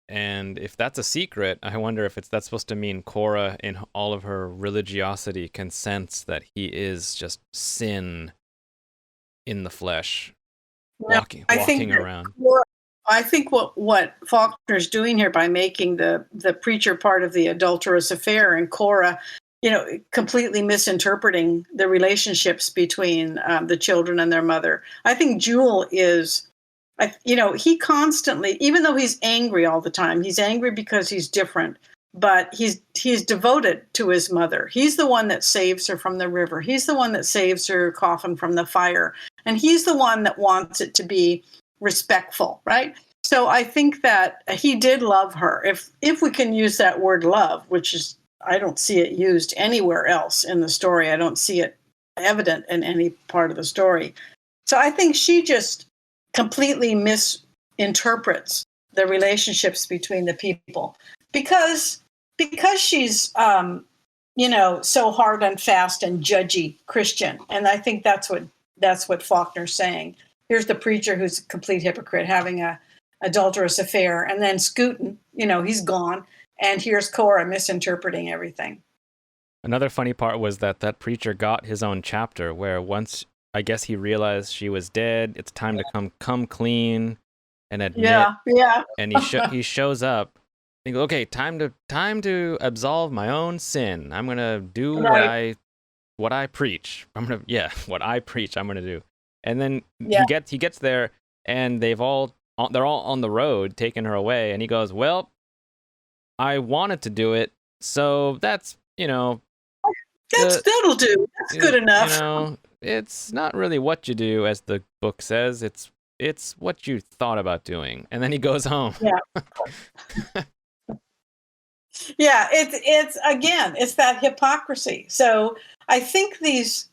and if that's a secret, I wonder if that's supposed to mean Cora, in all of her religiosity, can sense that he is just sin in the flesh, walking around. I think what Faulkner's doing here by making the preacher part of the adulterous affair, and Cora, completely misinterpreting the relationships between the children and their mother. I think Jewel is, he constantly, even though he's angry all the time, he's angry because he's different, but he's devoted to his mother. He's the one that saves her from the river. He's the one that saves her coffin from the fire. And he's the one that wants it to be respectful, right? So I think that he did love her. If we can use that word love, which is, I don't see it used anywhere else in the story. I don't see it evident in any part of the story. So I think she just completely misinterprets the relationships between the people because she's so hard and fast and judgy Christian. And I think that's what Faulkner's saying. Here's the preacher who's a complete hypocrite having a adulterous affair, and then Scootin', he's gone, and here's Cora misinterpreting everything. Another funny part was that preacher got his own chapter, where once, I guess, he realized she was dead, it's time to come clean and admit. Yeah. And he shows up. He goes, okay, time to absolve my own sin. I'm gonna do what I preach. What I preach, I'm gonna do. And then he gets there, and they're all on the road taking her away, and he goes, well, I wanted to do it, so that's that'll do. That's good enough. It's not really what you do, as the book says. It's what you thought about doing. And then he goes home. Yeah. Yeah, it's that hypocrisy. So I think these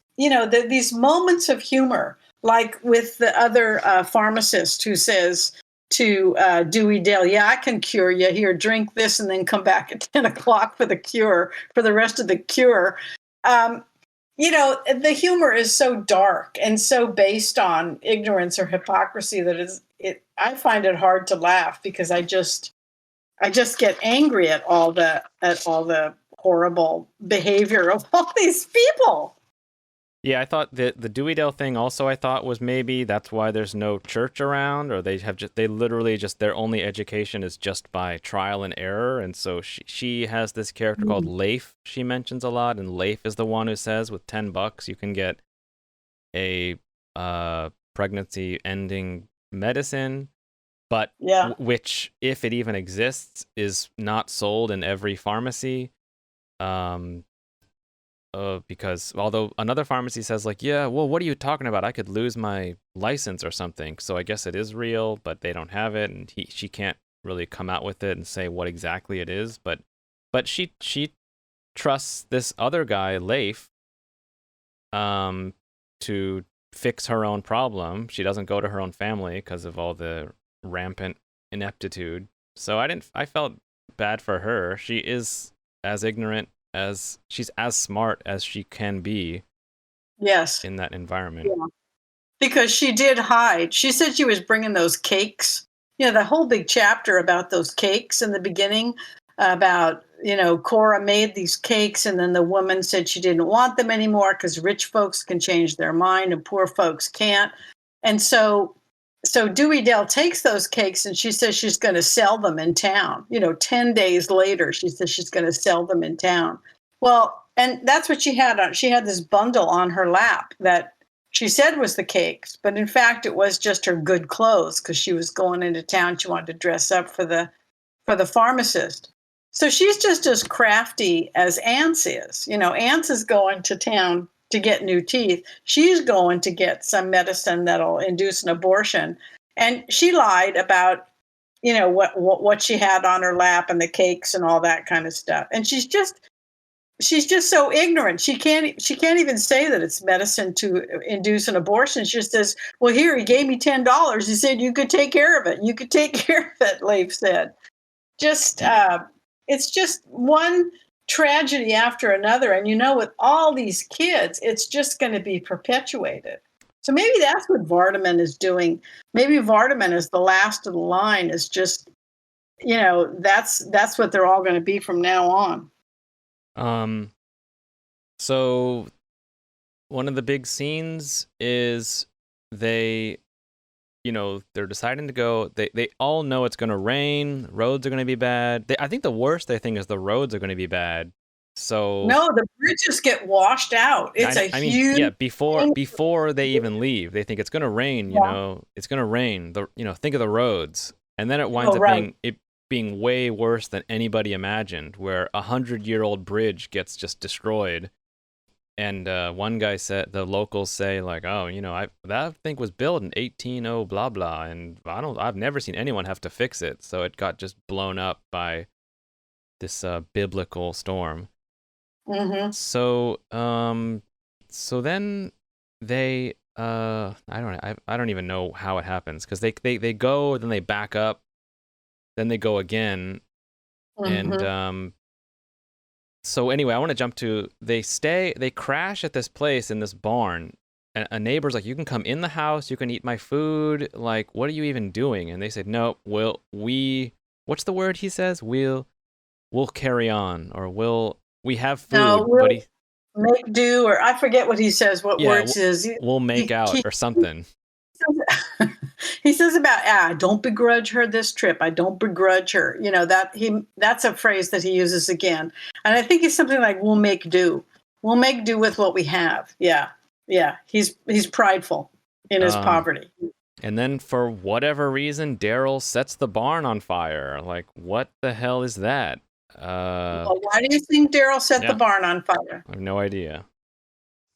moments of humor, like with the other pharmacist who says to Dewey Dale, yeah, I can cure you. Here, drink this and then come back at 10 o'clock for the cure, for the rest of the cure. The humor is so dark and so based on ignorance or hypocrisy that I find it hard to laugh because I just get angry at all the horrible behavior of all these people. Yeah, I thought the Dewey Dale thing also I thought was maybe that's why there's no church around, or they literally just their only education is just by trial and error, and so she has this character called Leif she mentions a lot, and Leif is the one who says with $10 you can get a pregnancy ending medicine, but which, if it even exists, is not sold in every pharmacy. Because although another pharmacy says like, yeah, well, what are you talking about? I could lose my license or something. So I guess it is real, but they don't have it, and she can't really come out with it and say what exactly it is. But she trusts this other guy, Leif, to fix her own problem. She doesn't go to her own family because of all the rampant ineptitude. So I felt bad for her. She is as ignorant as she's as smart as she can be. Yes. In that environment. Yeah. Because she did hide. She said she was bringing those cakes. The whole big chapter about those cakes in the beginning about, Cora made these cakes and then the woman said she didn't want them anymore because rich folks can change their mind and poor folks can't. And so Dewey Dale takes those cakes and she says she's going to sell them in town. 10 days later, she says she's going to sell them in town. Well, and that's what she had on. She had this bundle on her lap that she said was the cakes, but in fact, it was just her good clothes because she was going into town. She wanted to dress up for the pharmacist. So she's just as crafty as Ance is. Ance is going to town to get new teeth. She's going to get some medicine that'll induce an abortion. And she lied about, what she had on her lap and the cakes and all that kind of stuff. And she's just so ignorant. She can't even say that it's medicine to induce an abortion. She just says, well, here, he gave me $10. He said, you could take care of it. You could take care of it, Leif said. It's just one tragedy after another. And with all these kids, it's just going to be perpetuated. So maybe that's what Vardaman is doing. Maybe Vardaman is the last of the line, is just, that's what they're all going to be from now on. So one of the big scenes is they're deciding to go. They all know it's going to rain. Roads are going to be bad. I think the worst they think is the roads are going to be bad. So no, the bridges get washed out. It's huge. Yeah. Before they even leave, they think it's going to rain. It's going to rain. Think of the roads, and then it winds up being way worse than anybody imagined. Where 100-year-old bridge gets just destroyed. And one guy said, the locals say like, oh, that thing was built in 180 blah blah, and I've never seen anyone have to fix it. So it got just blown up by this biblical storm. Mm-hmm. So then they I don't even know how it happens, because they go, then they back up, then they go again, and so anyway, I want to jump to they crash at this place in this barn. And a neighbor's like, you can come in the house, you can eat my food. Like, what are you even doing? And they said, no, what's the word he says? We'll carry on, or we have food. No, we'll make do, or I forget what he says, what words is. We'll make out or something. He says about, don't begrudge her this trip. I don't begrudge her. That's a phrase that he uses again. And I think it's something like, we'll make do. We'll make do with what we have. Yeah. Yeah. He's prideful in his poverty. And then for whatever reason, Daryl sets the barn on fire. Like, what the hell is that? Well, why do you think Daryl set the barn on fire? I have no idea.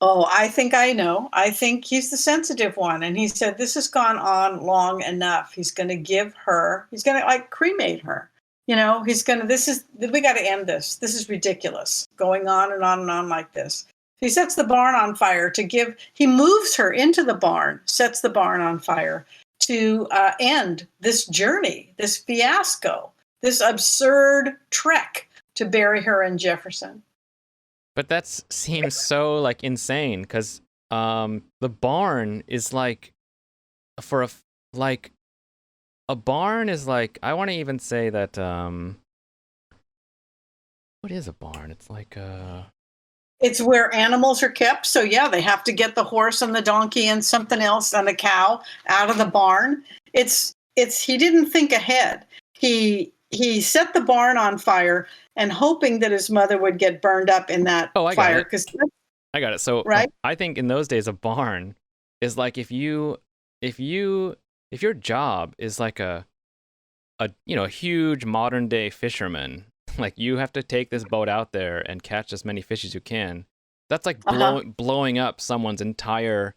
Oh, I think I know. I think he's the sensitive one. And he said, this has gone on long enough. He's going to cremate her. We got to end this. This is ridiculous, going on and on and on like this. He sets the barn on fire he moves her into the barn, sets the barn on fire to end this journey, this fiasco, this absurd trek to bury her in Jefferson. But that seems so like insane because the barn is like a barn is like, I want to even say that what is a barn? It's like It's where animals are kept. So yeah, they have to get the horse and the donkey and something else and a cow out of the barn. It's he didn't think ahead. He set the barn on fire and hoping that his mother would get burned up in that fire. I got it. So right? I think in those days a barn is like if your job is like a huge modern day fisherman, like you have to take this boat out there and catch as many fish as you can. That's like blowing up someone's entire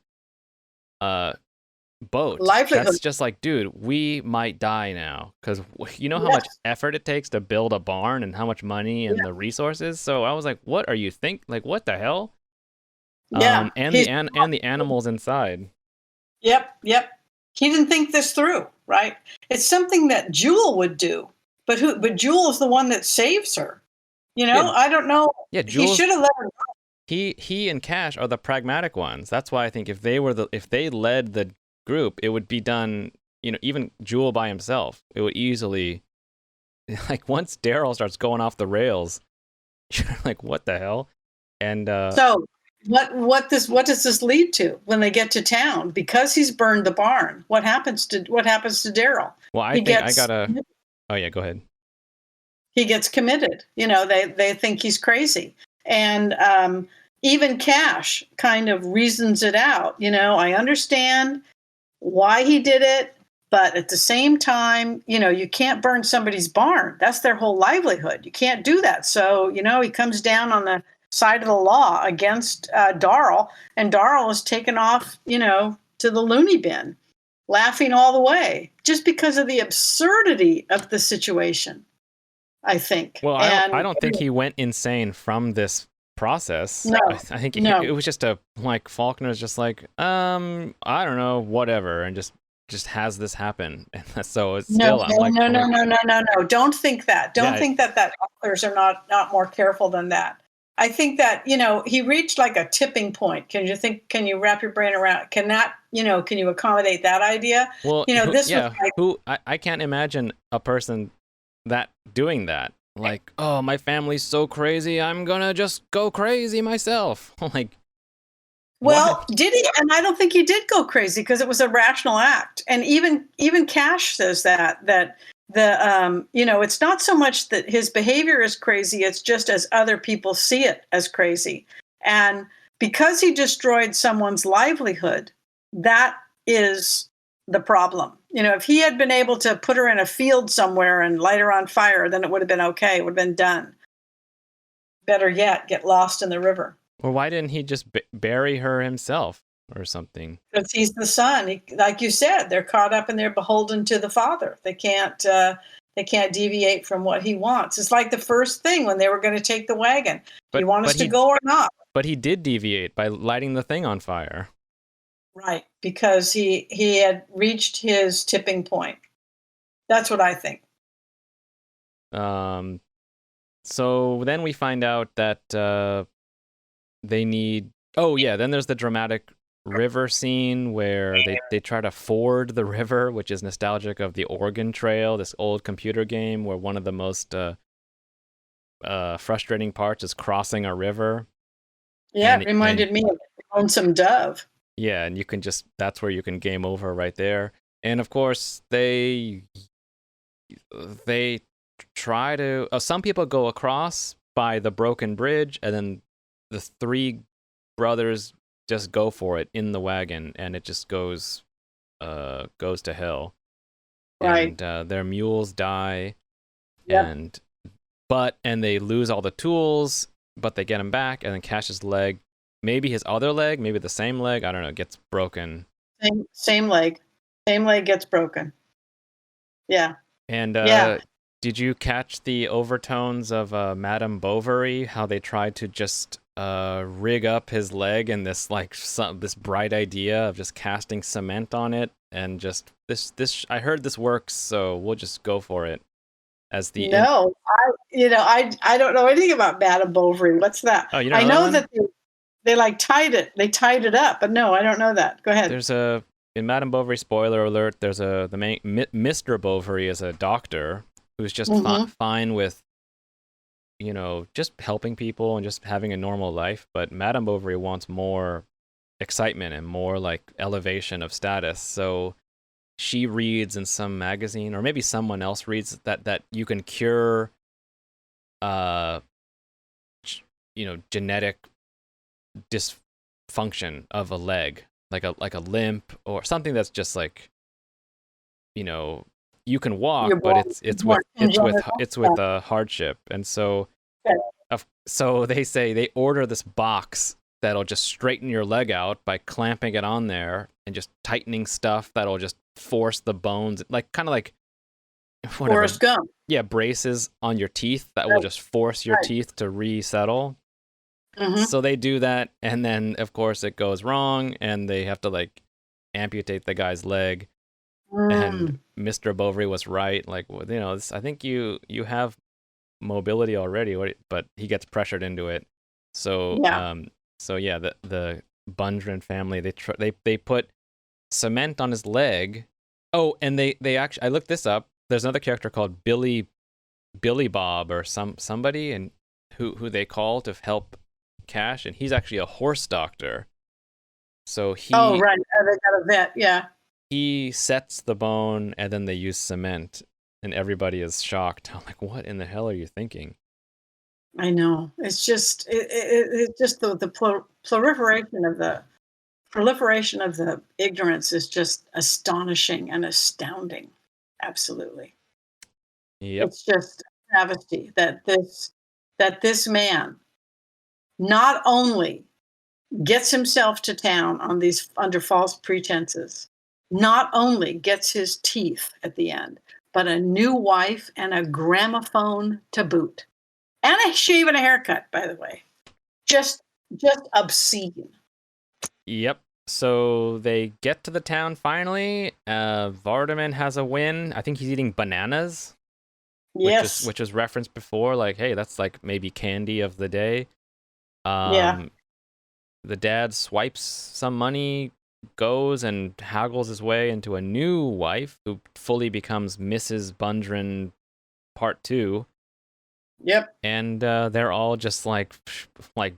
boat. Livelihood. That's just like, dude, we might die now because you know how much effort it takes to build a barn and how much money and the resources. So I was like, what are you like? What the hell? Yeah, and the animals inside. Yep. He didn't think this through, right? It's something that Jewel would do, but Jewel is the one that saves her. I don't know. Yeah, he should have let her go. He and Cash are the pragmatic ones. That's why I think if they led the group, it would be done. Even Jewel by himself, it would easily. Like once Daryl starts going off the rails, you're like, what the hell? And so what does this lead to when they get to town? Because he's burned the barn. What happens to Daryl? Well, I gotta. Oh yeah, go ahead. He gets committed. They think he's crazy. And even Cash kind of reasons it out. I understand why he did it, but at the same time, you can't burn somebody's barn. That's their whole livelihood. You can't do that. So, he comes down on the side of the law against Darl, and Darl is taken off, to the loony bin, laughing all the way, just because of the absurdity of the situation. I think. Well, I don't think he went insane from this process. No, I think it was just Faulkner's just like, I don't know, whatever, and just has this happen. And so it's no. Don't think that. Don't Yeah, think that authors are not more careful than that. I think that, he reached like a tipping point. Can you wrap your brain around, can you accommodate that idea? Well, I can't imagine a person doing that. Like, oh, my family's so crazy, I'm gonna just go crazy myself. Like, well, what? did he? And I don't think he did go crazy because it was a rational act. And even Cash says that the it's not so much that his behavior is crazy, it's just as other people see it as crazy. And because he destroyed someone's livelihood, that is the problem. If he had been able to put her in a field somewhere and light her on fire, then it would have been okay. It would have been done. Better yet, get lost in the river. Or why didn't he just bury her himself or something? Because he's the son. Like you said, they're caught up and they're beholden to the father. They can't deviate from what he wants. It's like the first thing when they were going to take the wagon. Do you want us to go or not? But he did deviate by lighting the thing on fire. Right, because he had reached his tipping point. That's what I think. So then we find out that they need. Oh yeah, then there's the dramatic river scene where they try to ford the river, which is nostalgic of the Oregon Trail, this old computer game where one of the most frustrating parts is crossing a river. Yeah, it reminded me of Lonesome Dove. Yeah, and that's where you can game over right there. And of course, they try to, some people go across by the broken bridge, and then the three brothers just go for it in the wagon, and it just goes to hell. Right. And their mules die, yep. and they lose all the tools, but they get them back, and then Cash's leg, maybe his other leg, maybe the same leg, I don't know, gets broken. Same leg gets broken. Yeah. And did you catch the overtones of Madame Bovary, how they tried to just rig up his leg and this bright idea of just casting cement on it and just this I heard this works, so we'll just go for it as the No, I don't know anything about Madame Bovary. What's that? Oh, you don't I know that know one? that they like tied it up, but no, I don't know that. Go ahead. There's in Madame Bovary, spoiler alert, there's the main Mr. Bovary is a doctor who's just fine with just helping people and just having a normal life, but Madame Bovary wants more excitement and more like elevation of status. So she reads in some magazine, or maybe someone else reads that you can cure genetic dysfunction of a leg, like a limp or something that's just like you can walk, but it's with a hardship. And so so they order this box that'll just straighten your leg out by clamping it on there and just tightening stuff that'll just force the bones, like kind of like whatever. Forrest Gump. Yeah, braces on your teeth that will just force your teeth to resettle. So they do that, and then of course it goes wrong, and they have to like amputate the guy's leg. And Mr. Bovary was right. Like, I think you have mobility already, but he gets pressured into it. So the Bundren family, they put cement on his leg. Oh, and they actually, I looked this up. There's another character called Billy Bob or somebody, and who they call to help Cash, and he's actually a horse doctor. So he they got a vet, yeah. He sets the bone, and then they use cement, and everybody is shocked. I'm like, what in the hell are you thinking? I know. It's just it's just the proliferation of the ignorance is just astonishing and astounding. Absolutely. Yep. It's just a travesty that this man not only gets himself to town under false pretenses, not only gets his teeth at the end, but a new wife and a gramophone to boot. And a shave and a haircut, by the way. Just obscene. Yep. So they get to the town finally. Vardaman has a win. I think he's eating bananas. Yes. Which was referenced before, like, hey, that's like maybe candy of the day. Yeah. The dad swipes some money, goes and haggles his way into a new wife who fully becomes Mrs. Bundren Part 2. Yep. And they're all just like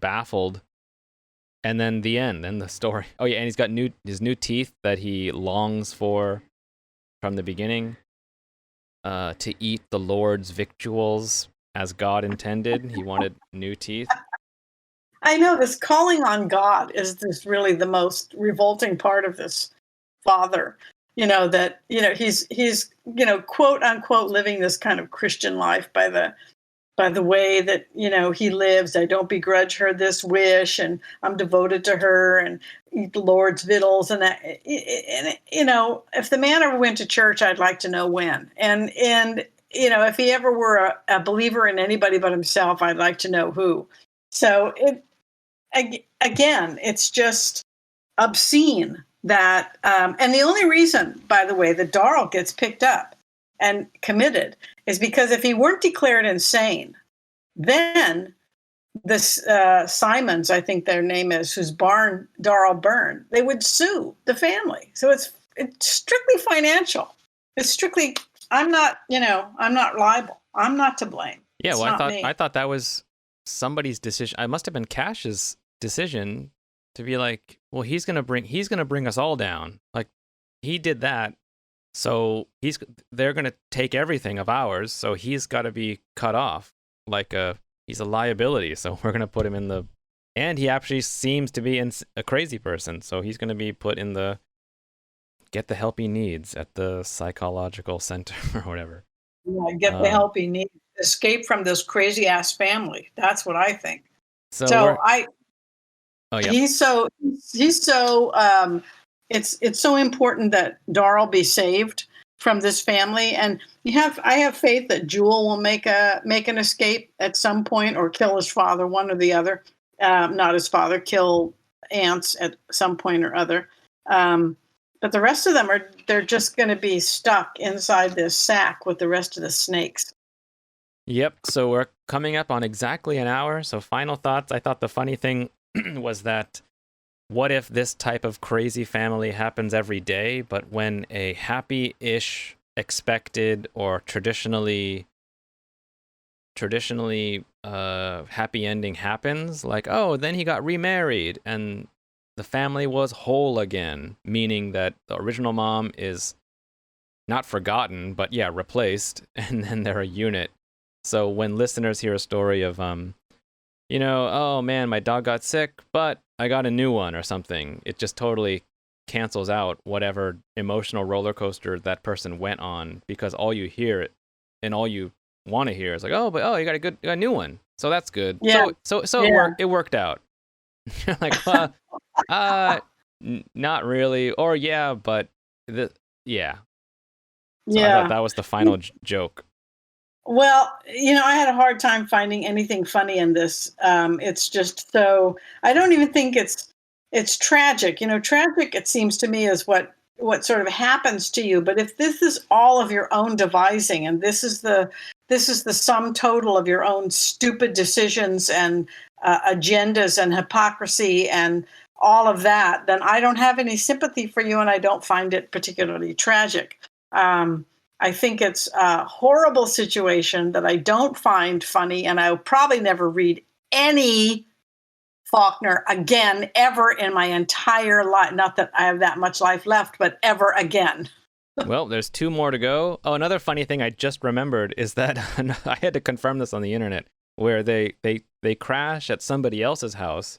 baffled. And then the end, and the story. Oh yeah, and he's got his new teeth that he longs for from the beginning. To eat the Lord's victuals as God intended. He wanted new teeth. I know this calling on God is this really the most revolting part of this father. That he's quote unquote living this kind of Christian life by the way that he lives. I don't begrudge her this wish, and I'm devoted to her, and eat the Lord's victuals, and that. And if the man ever went to church, I'd like to know when. And if he ever were a believer in anybody but himself, I'd like to know who. So it's just obscene that, and the only reason, by the way, that Darl gets picked up and committed is because if he weren't declared insane, then this Simons, I think their name is, whose barn Darl burned, they would sue the family. So it's strictly financial. It's strictly, I'm not liable. I'm not to blame. Yeah, it's well, me. I thought that was somebody's decision. It must have been Cash's decision to be like, well, he's gonna bring us all down. Like, he did that, so they're gonna take everything of ours. So he's got to be cut off. Like he's a liability. So we're gonna put him in the. And he actually seems to be a crazy person. So he's gonna be put in the. Get the help he needs at the psychological center or whatever. Yeah, get the help he needs. Escape from this crazy ass family. That's what I think. He's so it's so important that Darl be saved from this family, and I have faith that Jewel will make an escape at some point, or kill his father, one or the other. not his father, kill ants at some point or other. But the rest of them they're just going to be stuck inside this sack with the rest of the snakes. Yep. So we're coming up on exactly an hour. So final thoughts. I thought the funny thing was that what if this type of crazy family happens every day, but when a happy-ish, expected, or traditionally happy ending happens, like, oh, then he got remarried and the family was whole again, meaning that the original mom is not forgotten, but yeah, replaced, and then they're a unit. So when listeners hear a story of, oh man, my dog got sick, but I got a new one or something, it just totally cancels out whatever emotional roller coaster that person went on, because all you hear and all you want to hear is like, you got a new one, so that's good. Yeah. So Yeah. it worked out. You're like, not really, or yeah, but yeah. So I thought that was the final joke. Well, I had a hard time finding anything funny in this. It's just so, I don't even think it's tragic. Tragic, it seems to me, is what sort of happens to you. But if this is all of your own devising, and this is the sum total of your own stupid decisions and agendas and hypocrisy and all of that, then I don't have any sympathy for you, and I don't find it particularly tragic. I think it's a horrible situation that I don't find funny, and I'll probably never read any Faulkner again, ever in my entire life. Not that I have that much life left, but ever again. Well, there's 2 more to go. Oh, another funny thing I just remembered is that I had to confirm this on the internet, where they crash at somebody else's house,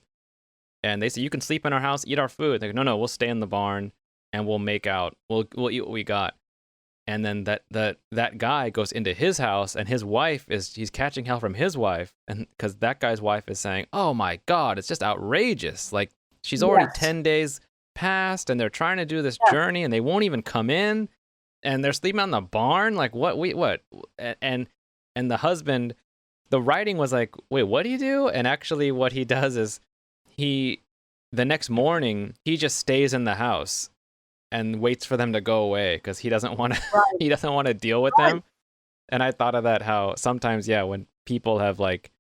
and they say, you can sleep in our house, eat our food. They go, no, we'll stay in the barn, and we'll make out. We'll eat what we got. And then that guy goes into his house, and his wife he's catching hell from his wife, and because that guy's wife is saying, "Oh my God, it's just outrageous! Like she's already 10 days past, and they're trying to do this journey, and they won't even come in, and they're sleeping on the barn. Like what? And the husband, the writing was like, wait, what do you do? And actually, what he does is the next morning he just stays in the house and waits for them to go away because he doesn't want to. He doesn't want to deal with them. And I thought of that, how sometimes, when people have like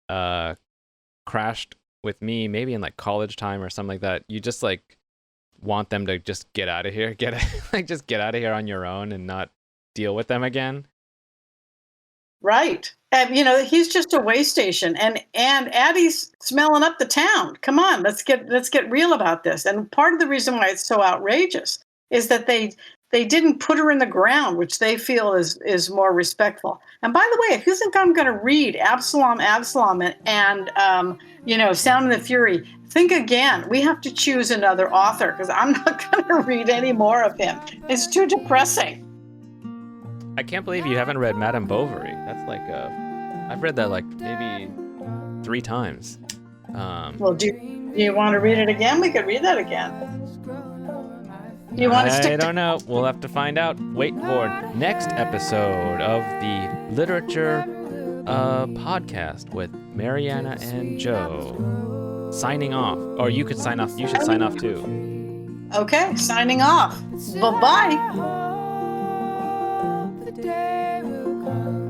crashed with me, maybe in like college time or something like that, you just like want them to just get out of here, just get out of here on your own and not deal with them again. Right. And, he's just a way station, and Addie's smelling up the town. Come on, let's get real about this. And part of the reason why it's so outrageous is that they didn't put her in the ground, which they feel is more respectful. And by the way, if you think I'm going to read Absalom, and Sound and the Fury, think again. We have to choose another author, because I'm not going to read any more of him. It's too depressing. I can't believe you haven't read Madame Bovary. That's like I've read that like maybe 3 times. Well, do you want to read it again? We could read that again. Do you want to stick? I don't know. We'll have to find out. Wait for next episode of the Literature podcast with Marianna and Joe. Signing off. Or you could sign off. You should sign off too. Okay, signing off. Bye-bye. The day will come.